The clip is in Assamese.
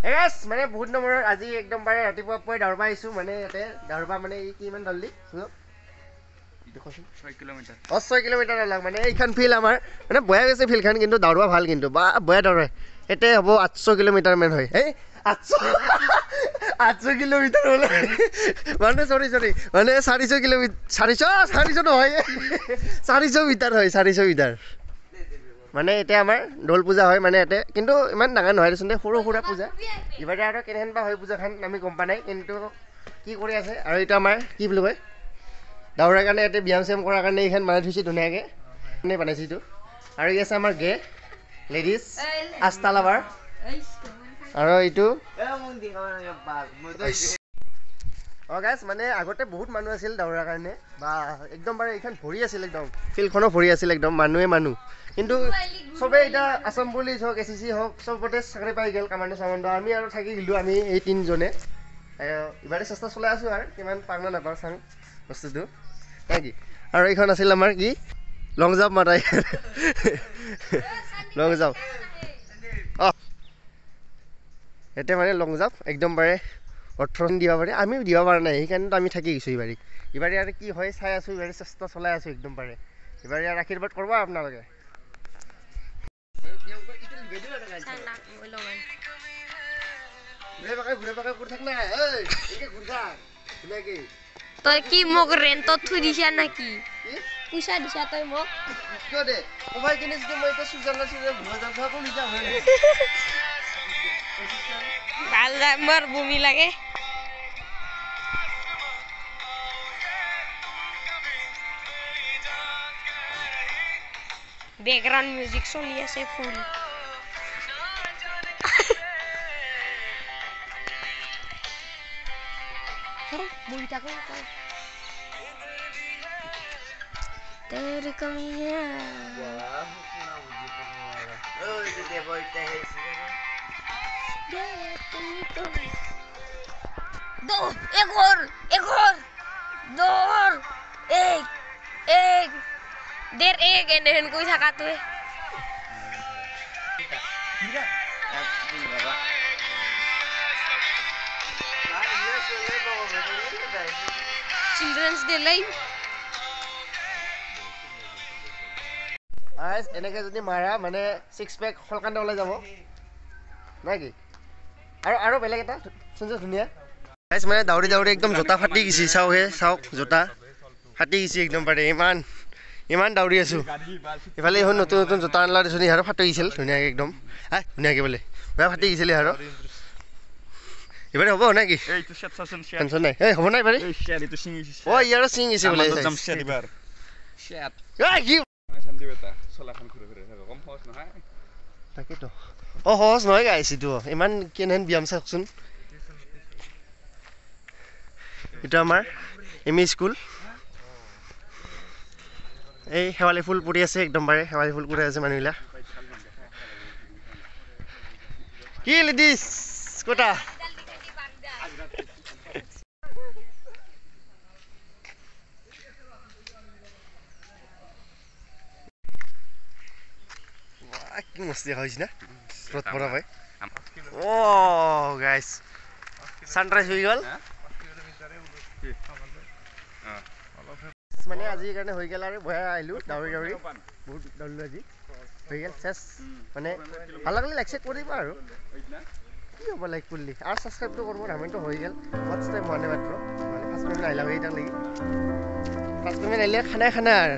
এগাছ মানে বহুত নম্বৰত আজি একদম বাৰে ৰাতিপুৱা পুৱাই দাউৰবা আহিছোঁ মানে ইয়াতে দাউৰবা মানে কিমান দাউৰলি 6 কিলোমিটাৰ দাউৰলাক মানে এইখন ফিল্ড আমাৰ মানে বয়া গৈছে ফিল্ডখন কিন্তু দাউৰবা ভাল কিন্তু বা বয়া দাউৰে এতে হ'ব 800 কিলোমিটাৰ মান হয় এই 800 কিলোমিটাৰ হ'ল মানে চৰি মানে 400 কিলোমিটাৰ 400 নহয় 400 মিটাৰ হয় 400 মিটাৰ মানে এতিয়া আমাৰ দৌল পূজা হয় মানে ইয়াতে কিন্তু ইমান ডাঙৰ নহয় দেচোন সৰু সুৰা পূজা ইবাৰে আৰু কেনেহেন বা হয় পূজাখন আমি গম পা নাই কিন্তু কি কৰি আছে আৰু এইটো আমাৰ কি বুলি কয় দাউৰাৰ কাৰণে ইয়াতে ব্যায়াম চ্যায়াম কৰাৰ কাৰণে এইখন বনাই থৈছে ধুনীয়াকৈ মানে বনাইছে এইটো আৰু ই আছে আমাৰ লেডিজ আস্তা লাভাৰ আৰু এইটো গাইজ মানে আগতে বহুত মানুহ আছিল দাউৰাৰ কাৰণে বা একদম বাৰে এইখন ভৰি আছিল একদম ফিল্ডখনো ভৰি আছিল একদম মানুহ কিন্তু চবেই এতিয়া আসাম পুলিচ হওক SSC হওক চবতে চাকৰি পাই গ'ল কামাণ্ডো চামাণ্ডো আমি আৰু থাকি গ'লোঁ আমি এই তিনিজনে ইবাৰে চেষ্টা চলাই আছোঁ আৰু কিমান পাওঁ না নাপাওঁ চাওঁ বস্তুটো নে কি আৰু এইখন আছিল আমাৰ কি লং জাম্প মাৰাই লং জাম্প এতিয়া মানে লং জাম্প একদম বাৰে 18 দিব পাৰে আমিও দিব পৰা নাই সেইকাৰণেতো আমি থাকি গৈছোঁ ইবাৰে আৰু কি হয় চাই আছোঁ ইবাৰে চেষ্টা চলাই আছোঁ একদম পাৰে ইবাৰে আৰু আশীৰ্বাদ কৰিব আপোনালোকে তই কি মোক ৰেণ্টত থৈ দিছা নেকি পইচা দিছা তই মোক ভাল মোৰ বমি লাগে বেকগ্ৰাউণ্ড মিউজিক চলি আছে ফুল বহি থাকো तेरी कमी है दो एक और दो और एक देर एक एंड कोई थका तो है चिल्ड्रंस डे लाइव এনেকৈ যদি মাৰা মানে 6 পেক সলকান্তে ওলাই যাব নাই কি আৰু বেলেগ এটা শুনিছে ধুনীয়া মানে দাউৰি একদম জোতা ফাটি গৈছে চাওক জোতা ফাটি গৈছে একদম পাৰে ইমান দাউৰি আছোঁ ইফালে এখন নতুন জোতা আনলা দেচোন ইহাৰো ফাটি গৈছিল ধুনীয়াকৈ একদম ধুনীয়াকৈ বোলে বেয়া ফাটি গৈছিল ইহাৰো এবাৰে হ'ব নে কি টেনশ্যন নাই হ'ব নাই এবাৰে ইয়াৰো ছিঙিছে বোলে তাকেতো সহজ নহয় গাইছ এইটো ইমান কেনেহেন ব্যায়াম চাওকচোন এইটো আমাৰ ME স্কুল এই শেৱালি ফুল পৰি আছে একদম বাৰে শেৱালি ফুল পৰি আছে মানুহবিলাক কি লেডিজ কটা কি মস্তি দেখা হৈছে না ৰ'দ পৰা পাই গাইছ ছানৰাইজ হৈ গ'ল মানে আজিৰ কাৰণে হৈ গ'ল আৰু বয়া আহিলোঁ দাউৰি বহুত দাউৰিলোঁ আজি হৈ গ'ল চেছ মানে ভাল লাগিলে লাইক চেক কৰিব আৰু কি হ'ব লাইক কৰিলি আৰু ছাবস্ক্ৰাইবটো কৰিব ৰামায়ণটো হৈ গ'ল ফাৰ্ষ্ট টাইম হোৱা নাই মাত্ৰ মানে ফাৰ্ষ্ট পেমেণ্ট আহিলা হৈ তাক লাগি ফাৰ্ষ্ট পেমেণ্ট আহিলে খানা আৰু